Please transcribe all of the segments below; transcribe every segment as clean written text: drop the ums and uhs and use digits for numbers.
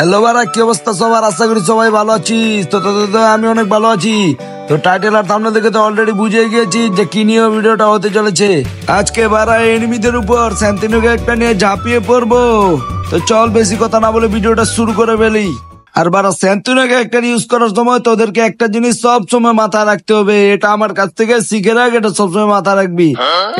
Hello বারা, কি অবস্থা সবার? আশা করি সবাই ভালো আছিস। তো আমি অনেক ভালো আছি। তো টাইটেল আর থাম্বনেল দেখে তো অলরেডি বুঝে গিয়েছি যে কি নিয়ে ভিডিওটা হতে চলেছে। আজকে বারা এনিমিদের উপর স্যান্তিনোকে একটা নিয়ে ঝাঁপিয়ে পড়বো। তো চল বেশি কথা না বলে ভিডিওটা শুরু করে ফেলি। আর বারা, স্যান্তিনোকে একটা ইউজ করার সময় তোদেরকে একটা জিনিস সব সময় মাথায় রাখতে হবে। এটা আমার কাছ থেকে শিখে রাখ, এটা সবসময় মাথায় রাখবি।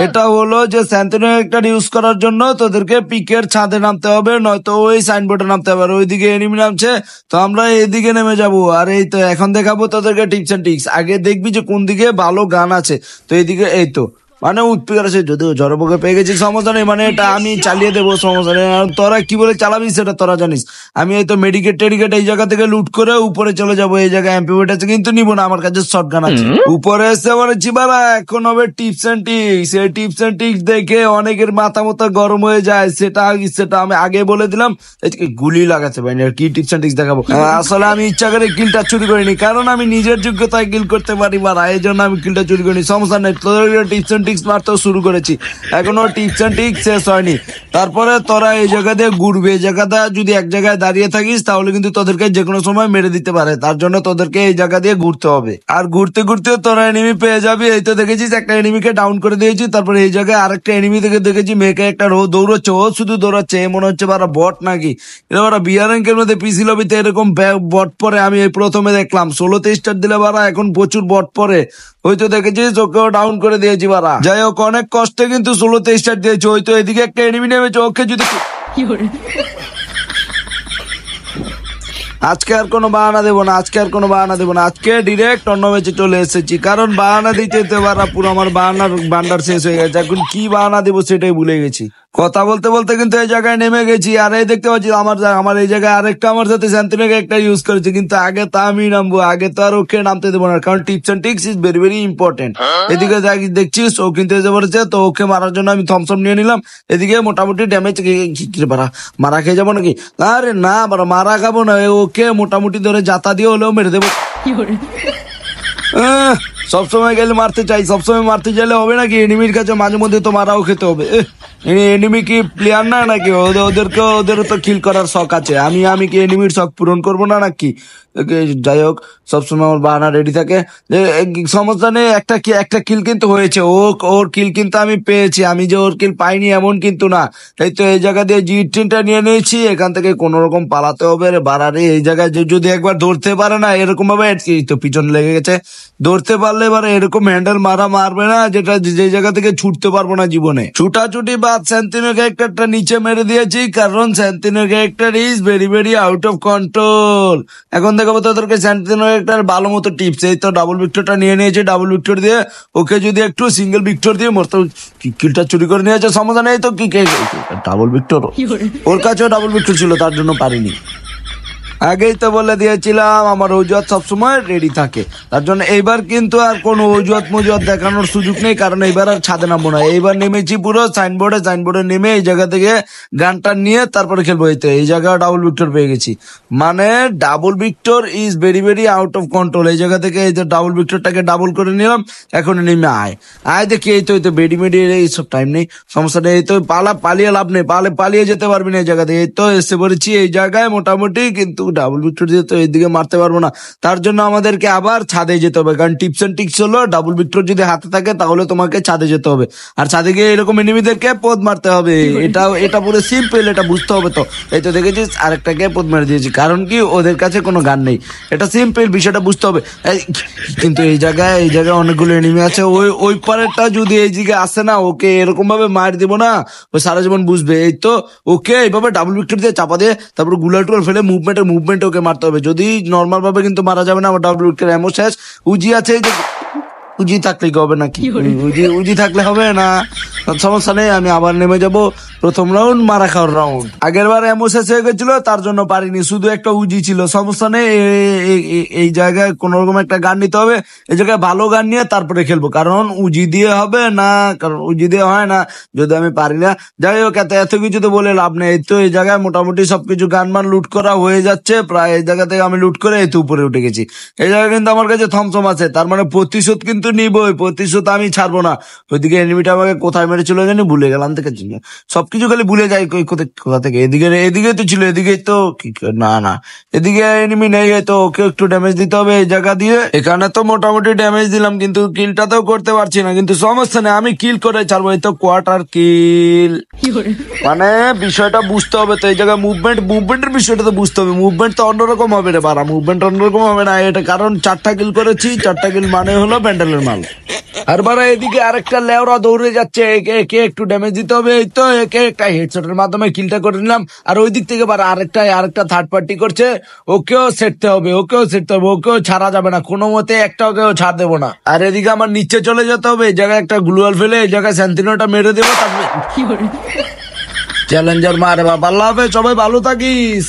এটা হলো যে স্যান্তিনো একটা ইউজ করার জন্য তোদেরকে পিকের ছাদে নামতে হবে, নয়তো ওই সাইনবোর্ডে নামতে হবে। আর ওইদিকে এনিমি নামছে, তো আমরা এইদিকে নেমে যাবো। আর এই তো এখন দেখাবো তোদেরকে টিপস এন্ড ট্রিক্স। আগে দেখবি যে কোন দিকে ভালো গান আছে। তো এইদিকে এই তো মানে উৎপিকার আছে, যদিও জড়বকে পেয়ে গেছি, সমস্যা নেই। মানে এটা আমি চালিয়ে দেবো, সমস্যা নেই। আর তোরা কি বলে চালাবি সেটা তোরা জানিস। আমি এই তো মেডিকেট টেডিকেট এই জায়গা থেকে লুট করে উপরে চলে যাবো। এই জায়গায় এমপি আছে কিন্তু নিবো না, আমার কাছে শটগান আছে। উপরে এসে বলেছি বাবা, এখন হবে টিপস এন্ড ট্রিক্স। এই টিপস এন্ড ট্রিক্স দেখে অনেকের মাথা মতো গরম হয়ে যায়, সেটা আমি আগে বলে দিলাম। গুলি লাগাচ্ছে ভাই, কি টিপস এন্ড ট্রিক্স দেখাবো? আসলে আমি ইচ্ছা করে কিলটা চুরি করিনি, কারণ আমি নিজের যোগ্যতায় কিল করতে পারি বাড়া, এই জন্য আমি কিলটা চুরি করিনি। সমস্যা নেই, তোদের টিপস এন্ড ট্রিক্স মারতেও শুরু করেছি, এখনো টিপস এন্ড ট্রিক্স শেষ হয়নি। তারপরে তোরা এই জায়গা দিয়ে ঘুরবে। এই জায়গাটা যদি এক জায়গায় দাঁড়িয়ে থাকিস তাহলে কিন্তু তোদেরকে যে কোনো সময় মেরে দিতে পারে। তার জন্য তোদেরকে এই জায়গা দিয়ে ঘুরতে হবে। আর ঘুরতে ঘুরতে তোরা এনিমি পেয়ে যাবি। এই তো দেখেছিস একটা এনিমিকে ডাউন করে দিয়েছি। তারপরে এই জায়গায় আরেকটা এনিমি থেকে দেখেছি মেয়েকে একটা দৌড়চ্ছে। ও শুধু দৌড়াচ্ছে, মনে হচ্ছে বারা বট নাকি। এটা বারা বিয়ার র্যাঙ্কের মধ্যে পিসি লবিতে এরকম বট পরে আমি এই প্রথমে দেখলাম। 16তে স্টার দিলে বারা এখন প্রচুর বট পরে। ওই তো দেখেছিস ওকেও ডাউন করে দিয়েছি বারা। যাই হোক, অনেক কষ্টে কিন্তু 16তে স্টার দিয়েছি। ওই তো এদিকে একটা এনিমি নেমেছে, ওকে যদি আজকে আর কোনো বাহানা দেবো না, আজকে ডিরেক্ট অন্য ম্যাচে চলে এসেছি। কারণ বাহানা দিতে পারা পুরো আমার বাহানার ভান্ডার শেষ হয়ে গেছে। এখন কি বাহানা দেবো সেটাই ভুলে গেছি। কথা বলতে বলতে কিন্তু এই জায়গায় নেমে গেছি। আর এই দেখতে পাচ্ছি আমার এই জায়গায় আরেকটা আমার সাথে স্যান্তিনোকে একটা ইউজ করেছে, কিন্তু আগে তো আমি নামবো। আগে তো আর ওকে নামতে দেবো না, কারণ tips and tricks is very very important. এদিকে দেখছিস ও কিন্তু এসে পড়েছে, তো ওকে মারার জন্য আমি থমসম নিয়ে নিলাম। এদিকে মোটামুটি ড্যামেজ মারা খেয়ে যাবো নাকি? আরে না বারা, মারা খাবো না, ওকে মোটামুটি ধরে জাতা দিয়ে হলেও মেরে দেবো। সবসময় গেলে মারতে চাই, সবসময় মারতে চাইলে হবে নাকি? এনিমির কাছে মাঝে মধ্যে তো মারাও খেতে হবে। এনিমি কি প্লেয়ার না নাকি? ওদেরও তো কিল করার শখ আছে। আমি কি এনিমির শখ পূরণ করবো না নাকি? যাই হোক, সবসময় আমার বাহানা রেডি থাকে। সমস্যা নেই, একটা কিল কিন্তু হয়েছে। ওর কিল কিন্তু আমি পেয়েছি। আমি যে ওর কিল পাইনি এমন কিন্তু না। এই তো এই জায়গা দিয়ে জি10টা নিয়ে নিয়েছি। এখান থেকে কোন রকম পালাতে হবে রে বাড়ারে। এই জায়গায় যদি একবার ধরতে পারে না এরকম ভাবে, তো পিছন লেগে গেছে। ধরতে পারলে এবার এরকম হ্যান্ডেল মারবে না, যেটা যে জায়গা থেকে ছুটতে পারবো না জীবনে। ছুটাছুটি বাদ স্যান্তিনো ক্যারেক্টারটা নিচে মেরে দিয়েছি, কারণ Santino character is very very out of control. এখন দেখাবো তোদেরকে স্যান্তিনো ক্যারেক্টার ভালো মতো টিপস। এই তো ডাবল ভিক্টরটা নিয়ে নিয়েছি। ডাবল ভিক্টর দিয়ে ওকে যদি একটু সিঙ্গেল ভিক্টর দিয়ে মরতে, কিলটা চুরি করে নিয়েছে, সমস্যা নেই। তো কি ডাবল ভিক্টর, ওর কাছেও ডাবল ভিক্টর ছিল, তার জন্য পারিনি। আগেই তো বলে দিয়েছিলাম আমার অজুহাত সবসময় রেডি থাকে। তার জন্য এইবার কিন্তু আর কোনো অজুহাত দেখানোর সুযোগ নেই, কারণ এইবার আর ছাদে নামবো না। এইবার নেমেছি পুরো সাইনবোর্ডে নেমে এই জায়গা থেকে গানটা নিয়ে তারপরে খেলবো। এই জায়গায় ডাবল ভিক্টর পেয়ে গেছি। মানে double Victor is very very out of control. এই জায়গা থেকে এই যে ডাবল ভিক্টরটাকে ডাবল করে নিলাম। এখন নেমে আয় দেখি। এই তো বেডি এইসব টাইম নেই, সমস্যা নেই। এই তো পালিয়ে লাভ নেই, পালিয়ে যেতে পারবি না এই জায়গা থেকে। এই তো এসে পড়েছি এই জায়গায় মোটামুটি, কিন্তু ডাবল ভিক্টর দিয়ে তো এইদিকে মারতে পারবো না। তার জন্য আমাদেরকে আবার ছাদে যেতে হবে, কারণ টিপস এন্ড ট্রিক্স হলো ডাবল ভিক্টর যদি হাতে থাকে তাহলে তোমাকে ছাদে যেতে হবে। আর ছাদে গিয়ে এরকম এনিমিদেরকে পদ মারতে হবে। এটা পুরো সিম্পল, এটা বুঝতে হবে। তো এই তো দেখেছিস আরেকটাকে পদ মেরে দিয়েছি, কারণ কি ওদের কাছে কোনো গান নেই। এটা সিম্পল, বিষয়টা বুঝতে হবে। কিন্তু এই জায়গায় অনেকগুলো এনিমি আছে। ওই পারেরটা যদি এই দিকে আসে না, ওকে এরকম ভাবে মার দিব না, ওই সারা জীবন বুঝবে। এই তো ওকে এইভাবে ডাবল ভিক্টর দিয়ে চাপা দিয়ে তারপর গুলার টুলার ফেলে মুভমেন্টে ওকে মারতে হবে। যদি নর্মাল ভাবে কিন্তু মারা যাবে না, আমার ডাবল ভিক্টর এমো শেষ। উজি আছে, উজি থাকলে হবে নাকি? উজি থাকলে হবে না, সমস্যা নেই। আমি আবার নেমে যাব প্রথম রাউন্ড, মারা খাওয়ার রাউন্ড। আগের বার এমো শেষ হয়ে গেছিল, তার জন্য পারিনি, শুধু একটা উজি ছিল। সমস্যা নেই, এই জায়গায় কোন রকম একটা গান নিতে হবে। এই জায়গায় ভালো গান নিয়ে তারপরে খেলবো, কারণ উজি দিয়ে হবে না, কারণ উজি দিয়ে হয় না যদি আমি পারি না। যাই হোক, এত কিছু তো বলে লাভ নেই। তো এই জায়গায় মোটামুটি সবকিছু গানমান লুট করা হয়ে যাচ্ছে প্রায়। এই জায়গা থেকে আমি লুট করে এই তো উপরে উঠে গেছি। এই জায়গায় কিন্তু আমার কাছে থমসম আছে, তার মানে প্রতিশোধ কিন্তু নিবই, প্রতিশোধ আমি ছাড়বো না। ওইদিকে এনিমিটা আমাকে কোথায় মেরেছিল জানি ভুলে গেলাম থেকে সবকিছু খালি ভুলে যাই কোথা থেকে এদিকে এদিকে তো ছিল এদিকে তো না না এদিকে এনিমি নেই তো ওকে একটু ড্যামেজ দিতে হবে এই জায়গা দিয়ে এখানে তো মোটামুটি ড্যামেজ দিলাম কিন্তু কিলটা তো করতে পারছি না কিন্তু সমস্যা নেই আমি কিল করে ছাড়বো এই তো কোয়ার্টার কিল মানে বিষয়টা বুঝতে হবে তো এই জায়গায় মুভমেন্টের বিষয়টা তো বুঝতে হবে মুভমেন্ট তো অন্যরকম হবে রে বাড়া মুভমেন্ট অন্যরকম হবে না এটা কারণ 4টা কিল করেছি 4টা কিল মানে হলো প্যান্ডেলের মাল আর বারা এদিকে আরেকটা লেওরা দৌড়ে যাচ্ছে একে একটু ড্যামেজ দিতে হবে এই তো একে একটা হেডশটের মাধ্যমে কিলটা করে নিলাম আর ওই দিক থেকে বারা আরেকটা থার্ড পার্টি করছে ওকেও সেটতে হবে ওকেও ছাড়া যাবে না কোনো মতে একটা ওকেও ছাড় দেবো না আর এদিকে আমার নিচে চলে যেতে হবে এই জায়গায় একটা গ্লুয়াল ফেলে এই জায়গায় স্যান্তিনোটা মেরে দেবো তারপরে চ্যালেঞ্জার মারে বাবা আল্লাহ হাফেজ সবাই ভালো থাকিস।